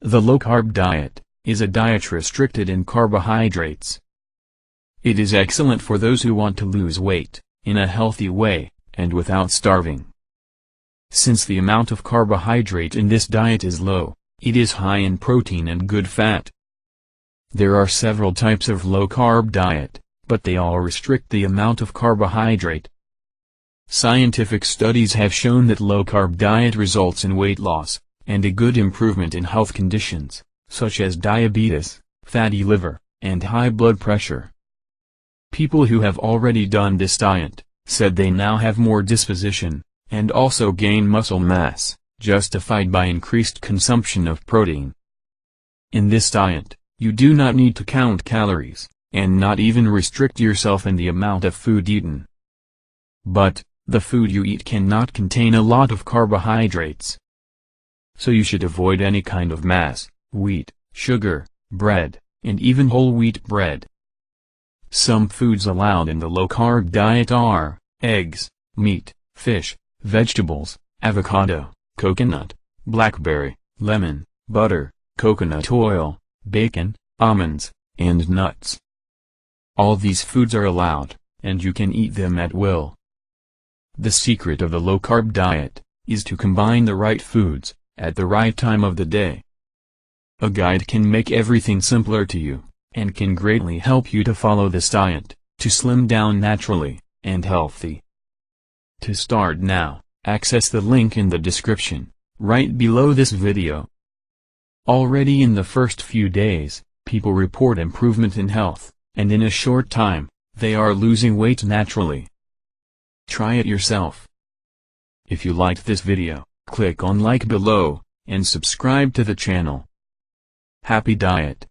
The low-carb diet is a diet restricted in carbohydrates. It is excellent for those who want to lose weight, in a healthy way, and without starving. Since the amount of carbohydrate in this diet is low, it is high in protein and good fat. There are several types of low-carb diet, but they all restrict the amount of carbohydrate. Scientific studies have shown that low-carb diet results in weight loss, and a good improvement in health conditions, such as diabetes, fatty liver, and high blood pressure. People who have already done this diet said they now have more disposition, and also gain muscle mass, justified by increased consumption of protein. In this diet, you do not need to count calories, and not even restrict yourself in the amount of food eaten. But, the food you eat cannot contain a lot of carbohydrates. So you should avoid any kind of mass, wheat, sugar, bread, and even whole wheat bread. Some foods allowed in the low-carb diet are eggs, meat, fish, vegetables, avocado, coconut, blackberry, lemon, butter, coconut oil, bacon, almonds, and nuts. All these foods are allowed, and you can eat them at will. The secret of the low-carb diet is to combine the right foods at the right time of the day. A guide can make everything simpler to you, and can greatly help you to follow this diet, to slim down naturally, and healthy. To start now, access the link in the description, right below this video. Already in the first few days, people report improvement in health, and in a short time, they are losing weight naturally. Try it yourself. If you liked this video, click on like below, and subscribe to the channel. Happy diet!